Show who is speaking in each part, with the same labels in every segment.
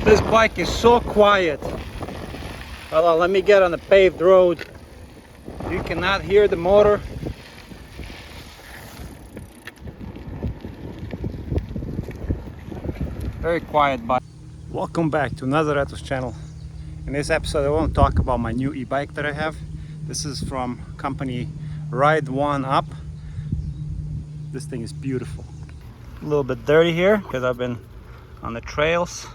Speaker 1: This bike is so quiet. Hold on, let me get on the paved road. You cannot hear the motor. Very quiet bike. Welcome back to another Retos channel. In this episode I want to talk about my new e-bike that I have. This is from company Ride1Up. This thing is beautiful. A little bit dirty here because I've been on the trails.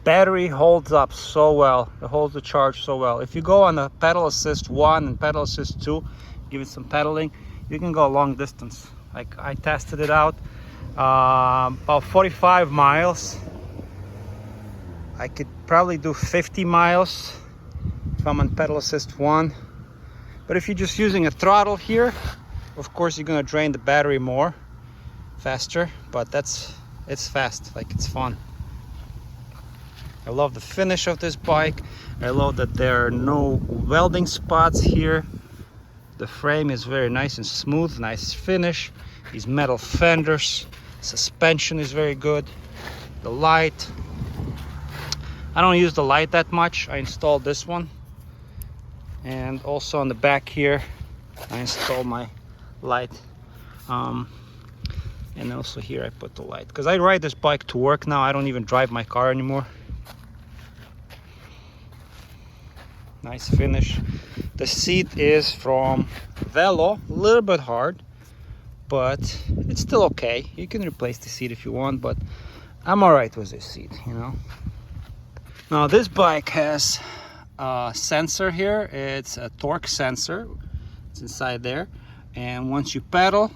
Speaker 1: Battery holds up so well. It holds the charge so well. If you go on the pedal assist 1 and pedal assist 2, give it some pedaling, you can go a long distance. Like I tested it out, about 45 miles. I could probably do 50 miles if I'm on pedal assist 1. But if you're just using a throttle here, of course you're gonna drain the battery more faster, but it's fast, like it's fun. I love the finish of this bike. I love that there are no welding spots here. The frame is very nice and smooth, nice finish. These metal fenders, suspension is very good. The light, I don't use the light that much. I installed this one, and also on the back here I installed my light, and also here I put the light because I ride this bike to work now. I don't even drive my car anymore. Nice finish. The seat is from Velo, a little bit hard, but it's still okay. You can replace the seat if you want, but I'm alright with this seat, you know. Now this bike has a sensor here. It's a torque sensor. It's inside there, and once you pedal,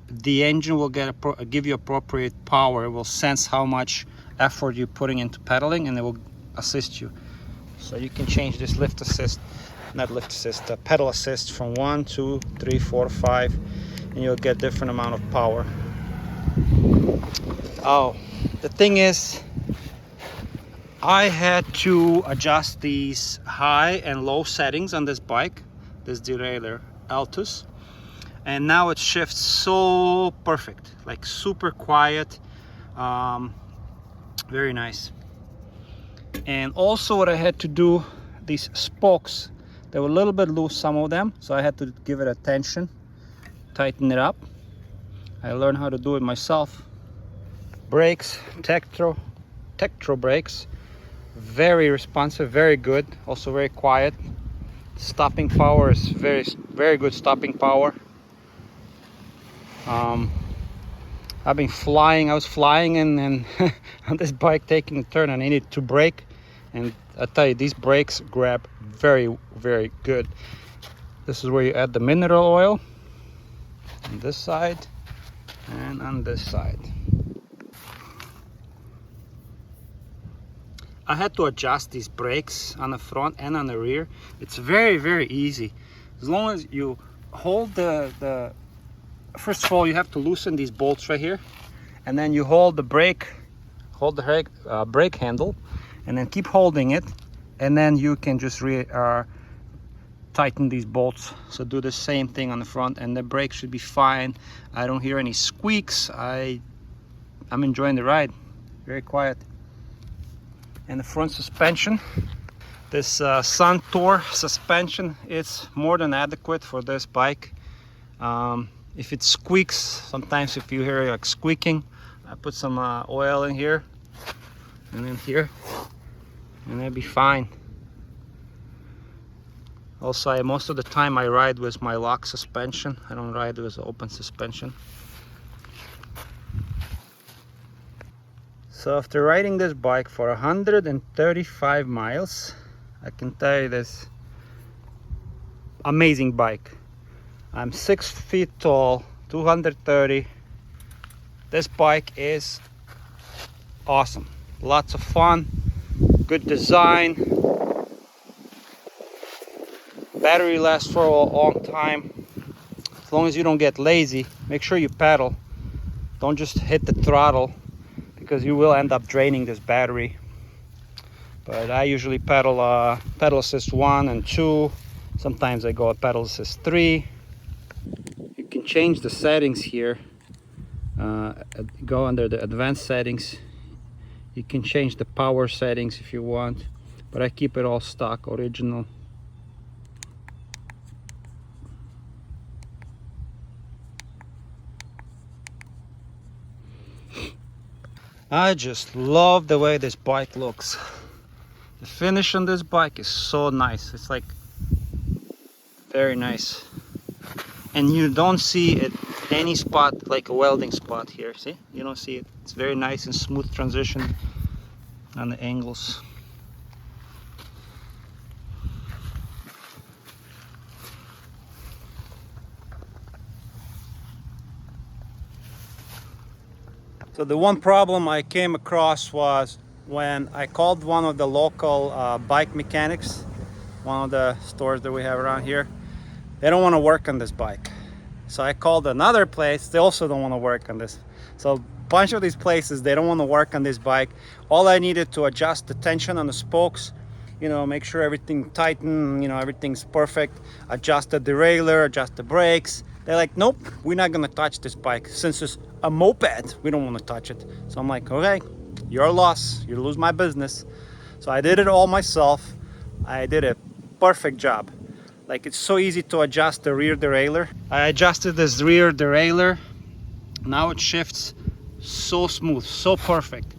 Speaker 1: the engine will give you appropriate power. It will sense how much effort you're putting into pedaling, and it will assist you. So you can change this lift assist, not lift assist, pedal assist from 1, 2, 3, 4, 5, and you'll get different amount of power. Oh, the thing is, I had to adjust these high and low settings on this bike, this derailleur Altus, and now it shifts so perfect, like super quiet, very nice. And also what I had to do, these spokes, they were a little bit loose, some of them, so I had to give it a tension, tighten it up. I learned how to do it myself. Brakes, Tektro brakes, very responsive, very good, also very quiet. Stopping power is very good stopping power. I've been flying, I was flying and on this bike taking a turn, and I needed to brake, and I tell you, these brakes grab very, very good. This is where you add the mineral oil on this side and on this side. I had to adjust these brakes on the front and on the rear. It's very, very easy. As long as you hold the first of all, you have to loosen these bolts right here, and then you hold the brake handle, and then keep holding it, and then you can just tighten these bolts. So do the same thing on the front, and the brake should be fine. I don't hear any squeaks. I'm enjoying the ride, very quiet. And the front suspension, this Suntour suspension, it's more than adequate for this bike. If it squeaks, sometimes if you hear like squeaking, I put some oil in here and in here, and it'll be fine. Also, most of the time I ride with my lock suspension. I don't ride with open suspension. So after riding this bike for 135 miles, I can tell you this amazing bike. I'm 6 feet tall, 230. This bike is awesome. Lots of fun, good design. Battery lasts for a long time. As long as you don't get lazy, make sure you pedal. Don't just hit the throttle, because you will end up draining this battery. But I usually pedal assist 1 and 2. Sometimes I go at pedal assist 3. You can change the settings here. Go under the advanced settings. You can change the power settings if you want, but I keep it all stock, original. I just love the way this bike looks. The finish on this bike is so nice. It's like very nice. And you don't see it any spot like a welding spot here. See? You don't see it. It's very nice and smooth transition on the angles. So the one problem I came across was when I called one of the local bike mechanics, one of the stores that we have around here. They don't want to work on this bike. So I called another place, they also don't want to work on this. So a bunch of these places, they don't want to work on this bike. All I needed to adjust the tension on the spokes, you know, make sure everything tightened, you know, everything's perfect, adjust the derailleur, adjust the brakes. They're like, nope, we're not gonna touch this bike. Since it's a moped, we don't want to touch it. So I'm like, okay, your loss, you lose my business. So I did it all myself. I did a perfect job. Like, it's so easy to adjust the rear derailleur. I adjusted this rear derailleur. Now it shifts so smooth, so perfect.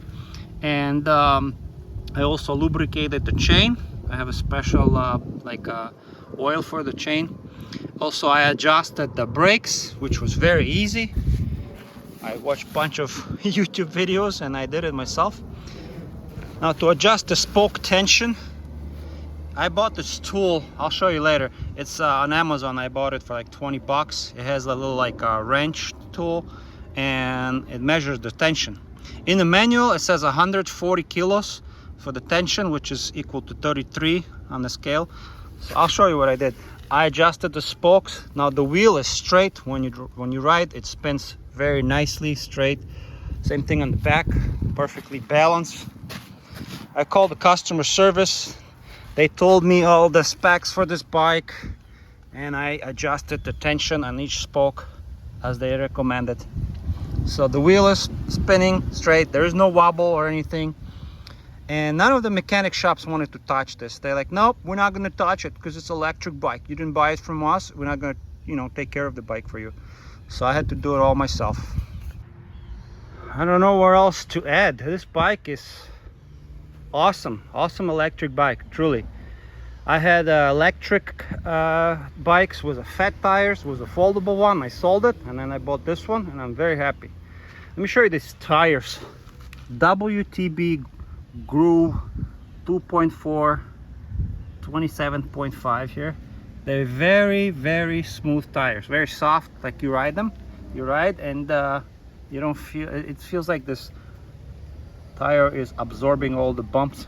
Speaker 1: And I also lubricated the chain. I have a special oil for the chain. Also, I adjusted the brakes, which was very easy. I watched a bunch of YouTube videos and I did it myself. Now, to adjust the spoke tension, I bought this tool. I'll show you later. It's on Amazon. I bought it for like 20 bucks. It has a little like wrench tool and it measures the tension. In the manual, it says 140 kilos for the tension, which is equal to 33 on the scale. So I'll show you what I did. I adjusted the spokes. Now the wheel is straight. When you ride, it spins very nicely straight. Same thing on the back, perfectly balanced. I called the customer service. They told me all the specs for this bike, and I adjusted the tension on each spoke as they recommended. So the wheel is spinning straight. There is no wobble or anything. And none of the mechanic shops wanted to touch this. They're like, nope, we're not going to touch it because it's an electric bike. You didn't buy it from us. We're not going to, you know, take care of the bike for you. So I had to do it all myself. I don't know where else to add. This bike is awesome. Awesome electric bike, truly. I had electric bikes with a fat tires, with a foldable one. I sold it and then I bought this one and I'm very happy. Let me show you these tires. WTB GROOV 2.4 27.5 here. They're very, very smooth tires, very soft. Like you ride them, you ride and you don't feel it. Feels like this tire is absorbing all the bumps,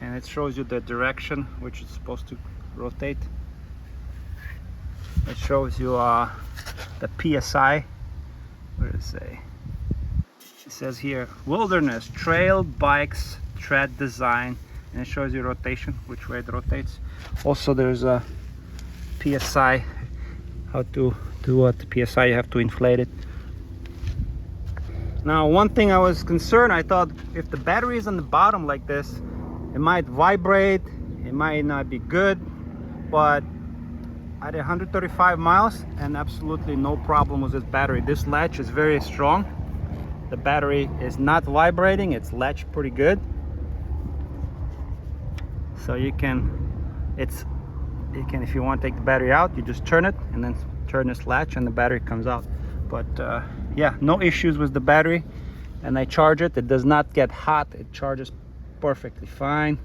Speaker 1: and it shows you the direction which is supposed to rotate. It shows you the PSI. What does it say? It says here, wilderness trail bikes tread design, and it shows you rotation, which way it rotates. Also there's a PSI, how to do what the PSI, you have to inflate it. Now, one thing I was concerned, I thought if the battery is on the bottom like this, it might vibrate, it might not be good, but I did 135 miles and absolutely no problem with this battery. This latch is very strong. The battery is not vibrating, it's latched pretty good. So you can, if you want to take the battery out, you just turn it and then turn this latch and the battery comes out. But yeah, no issues with the battery. And I charge it, it does not get hot, it charges perfectly fine.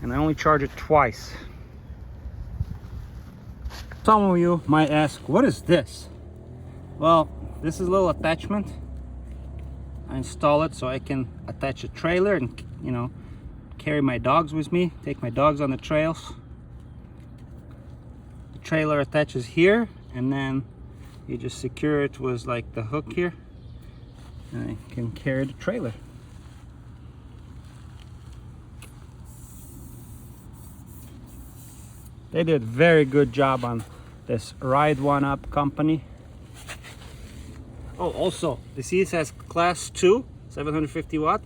Speaker 1: And I only charge it twice. Some of you might ask, what is this? Well, this is a little attachment. I install it so I can attach a trailer and, you know, carry my dogs with me, take my dogs on the trails. The trailer attaches here, and then you just secure it with like the hook here, and I can carry the trailer. They did a very good job on this Ride1Up company. Oh, also, the seat says class 2, 750 watt.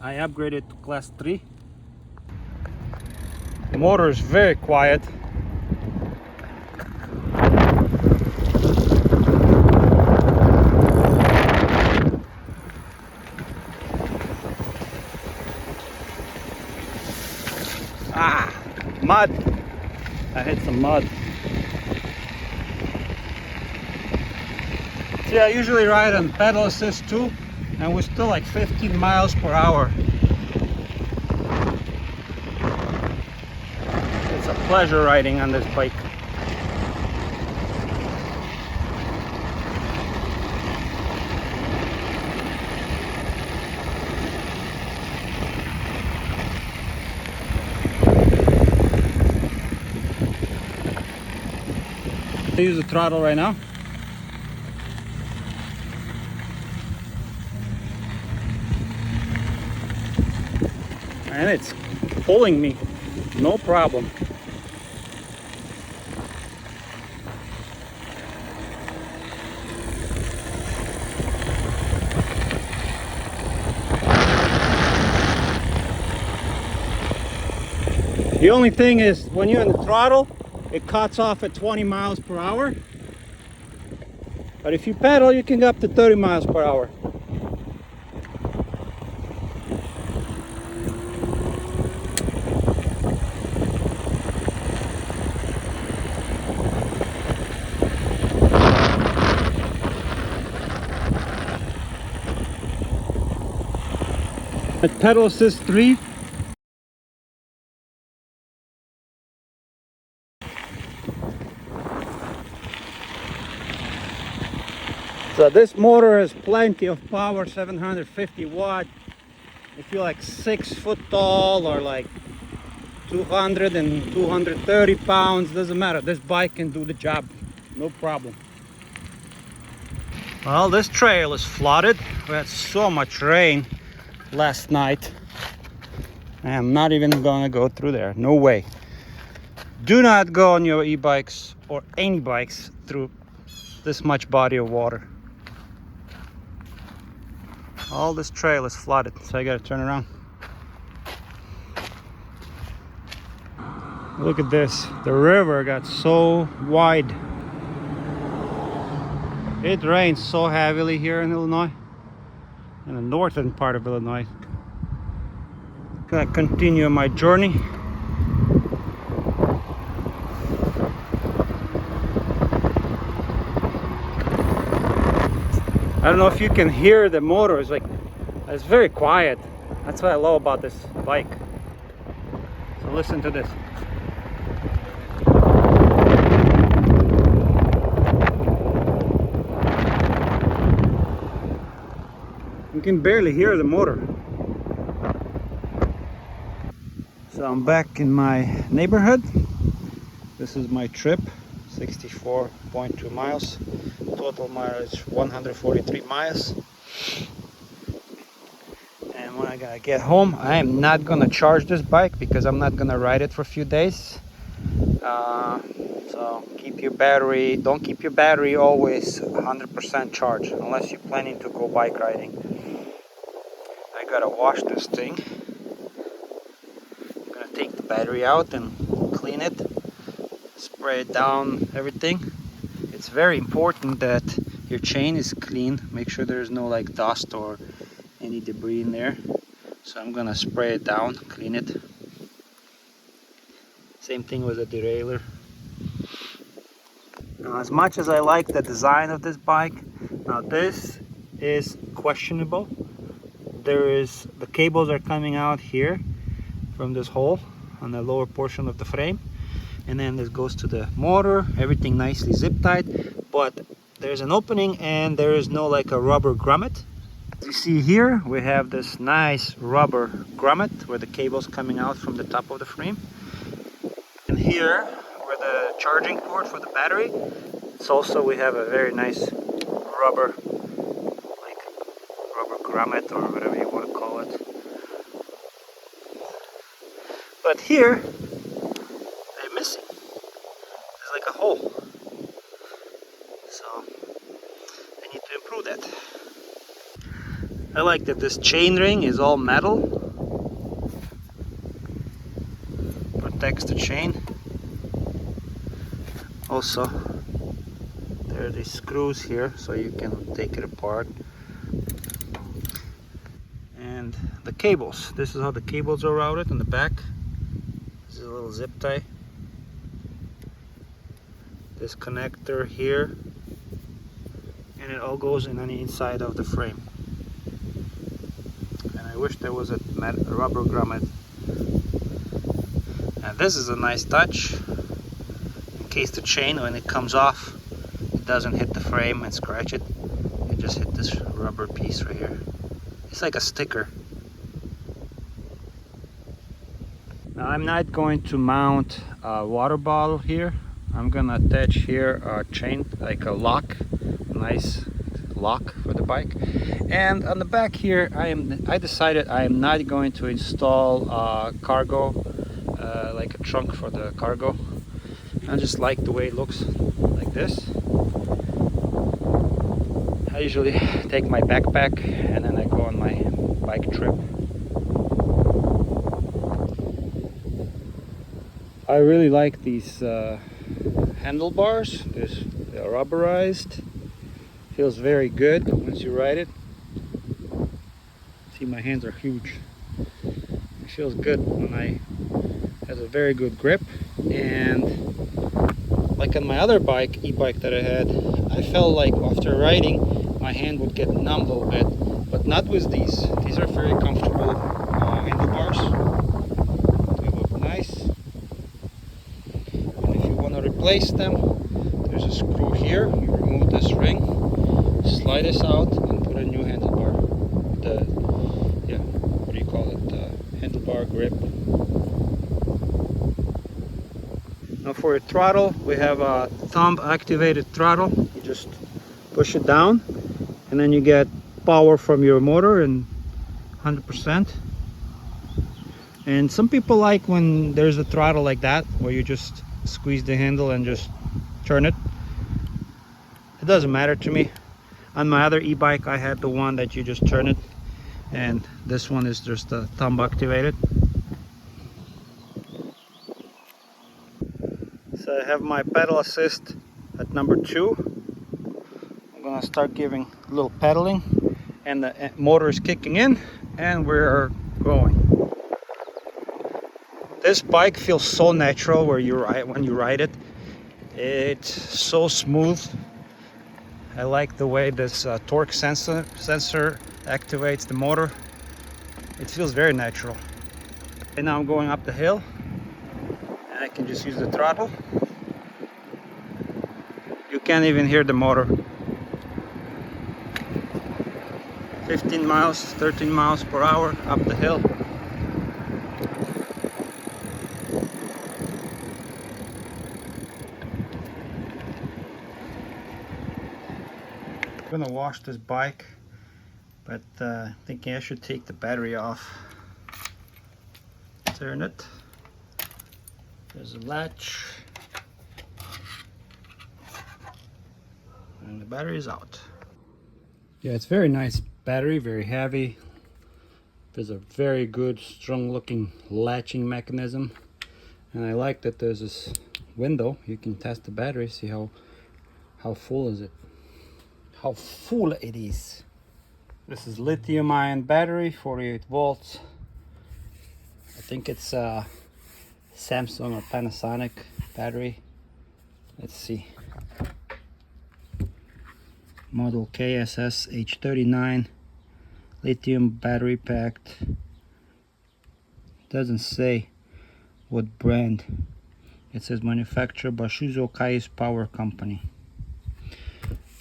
Speaker 1: I upgraded to class 3. The motor is very quiet. Ah, mud. I hit some mud. See, I usually ride on pedal assist too, and we're still like 15 miles per hour. It's a pleasure riding on this bike. I use the throttle right now. And it's pulling me, no problem. The only thing is, when you're in the throttle, it cuts off at 20 miles per hour. But if you pedal, you can go up to 30 miles per hour. At pedal assist 3. So this motor has plenty of power, 750 watt. If you're like 6 foot tall or like 200 and 230 pounds, doesn't matter. This bike can do the job, no problem. Well, this trail is flooded. We had so much rain last night. I'm not even gonna go through there, no way. Do not go on your e-bikes or any bikes through this much body of water. All this trail is flooded, so I gotta turn around. Look at this, the river got so wide. It rains so heavily here in Illinois, in the northern part of Illinois. Gonna continue my journey. I don't know if you can hear the motor. It's very quiet. That's what I love about this bike. So listen to this. You can barely hear the motor. So I'm back in my neighborhood. This is my trip, 64.2 miles. Total mileage 143 miles. And when I gotta get home, I am not gonna charge this bike because I'm not gonna ride it for a few days. So keep your battery, don't keep your battery always 100% charged unless you're planning to go bike riding. I gotta wash this thing. I'm gonna take the battery out and clean it, spray it down, everything. It's very important that your chain is clean. Make sure there's no like dust or any debris in there. So I'm gonna spray it down, clean it. Same thing with the derailleur. Now, as much as I like the design of this bike, now this is questionable. The cables are coming out here from this hole on the lower portion of the frame. And then this goes to the motor, everything nicely zip tied, but there's an opening and there is no like a rubber grommet. As you see here, we have this nice rubber grommet where the cable's coming out from the top of the frame. And here, where the charging port for the battery, it's also, we have a very nice rubber grommet or whatever you want to call it. But here, they're missing. There's like a hole. So I need to improve that. I like that this chain ring is all metal. Protects the chain. Also, there are these screws here so you can take it apart. And the cables. This is how the cables are routed on the back. This is a little zip tie. This connector here. And it all goes in on the inside of the frame. And I wish there was a rubber grommet. And this is a nice touch. In case the chain, when it comes off, it doesn't hit the frame and scratch it. It just hit this rubber piece right here. It's like a sticker. Now I'm not going to mount a water bottle here. I'm gonna attach here a chain, like a lock, nice lock for the bike. And on the back here, I decided I am not going to install cargo, like a trunk for the cargo. I just like the way it looks like this. I usually take my backpack and then I go on my bike trip. I really like these handlebars. They're rubberized. Feels very good once you ride it. See, my hands are huge. It feels good when has a very good grip. And like on my other bike, e-bike that I had, I felt like after riding my hand would get numb a little bit, but not with these. These are very comfortable handlebars. They look nice. And if you want to replace them, there's a screw here. You remove this ring, slide this out, and put a new handlebar. What do you call it? Handlebar grip. Now for your throttle, we have a thumb activated throttle. You just push it down and then you get power from your motor and 100%. And some people like when there's a throttle like that, where you just squeeze the handle and just turn it. It doesn't matter to me. On my other e-bike, I had the one that you just turn it, and this one is just the thumb activated. So I have my pedal assist at number 2. I'm gonna start giving a little pedaling, and the motor is kicking in, and we're going. This bike feels so natural when you ride it. It's so smooth. I like the way this torque sensor activates the motor. It feels very natural. And now I'm going up the hill, and I can just use the throttle. You can't even hear the motor. 15 miles, 13 miles per hour up the hill. I'm gonna wash this bike, but thinking I should take the battery off. Turn it. There's a latch. And the battery is out. Yeah, it's very nice battery, very heavy. There's a very good, strong looking latching mechanism. And I like that there's this window. You can test the battery, see how full is it. How full it is. This is lithium ion battery, 48 volts. I think it's a Samsung or Panasonic battery. Let's see. Model KSS H39 lithium battery packed. Doesn't say what brand. It says manufactured by Shuzo Kai's Power Company.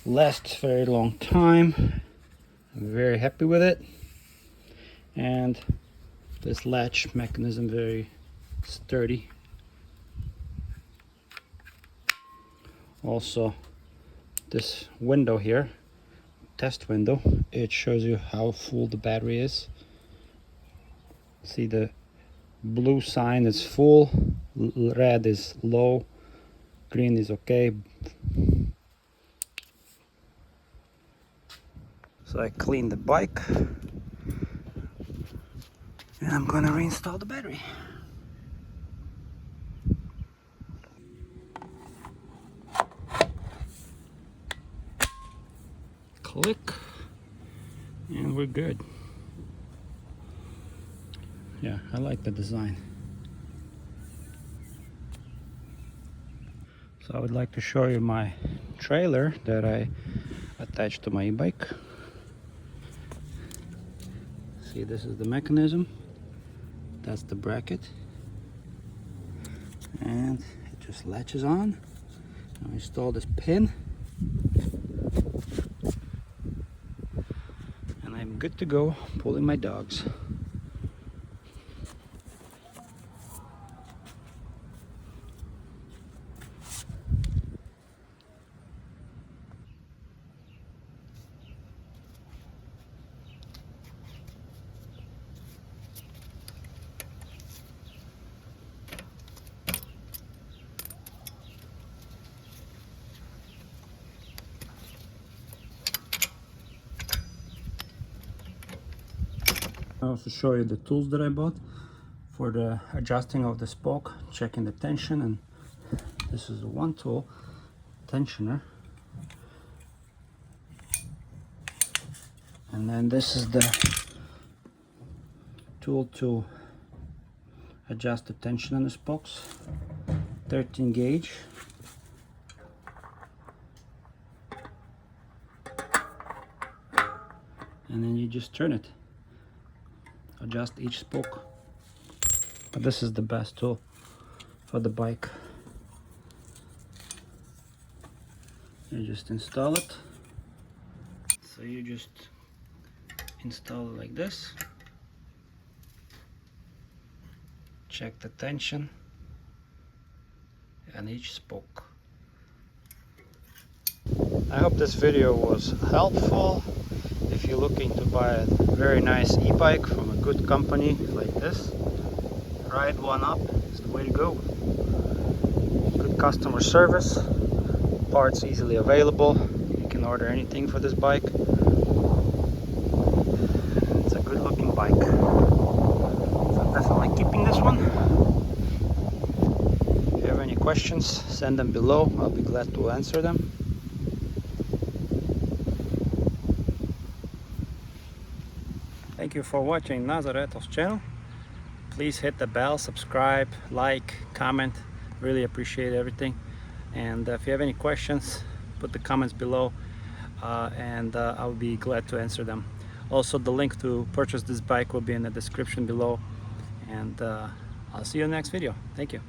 Speaker 1: Lasts very long time. I'm very happy with it. And this latch mechanism very sturdy. Also, this window here, test window, it shows you how full the battery is. See, the blue sign is full, red is low, green is okay. So I cleaned the bike and I'm gonna reinstall the battery. Click, and we're good. Yeah, I like the design. So I would like to show you my trailer that I attached to my e-bike. See, this is the mechanism. That's the bracket. And it just latches on. I install this pin. And I'm good to go pulling my dogs. I'll also show you the tools that I bought for the adjusting of the spoke, checking the tension, and this is the one tool, tensioner. And then this is the tool to adjust the tension on the spokes, 13 gauge. And then you just turn it, adjust each spoke. But this is the best tool for the bike. You just install it. So you just install it like this. Check the tension and each spoke. I hope this video was helpful. If you're looking to buy a very nice e-bike from a good company like this, Ride1Up is the way to go. Good customer service, parts easily available. You can order anything for this bike. It's a good looking bike. So I'm definitely keeping this one. If you have any questions, send them below. I'll be glad to answer them. Thank you for watching Nazaretov's channel. Please hit the bell, subscribe, like, comment. Really appreciate everything. And if you have any questions, put the comments below and I'll be glad to answer them. Also, the link to purchase this bike will be in the description below. And I'll see you in the next video. Thank you.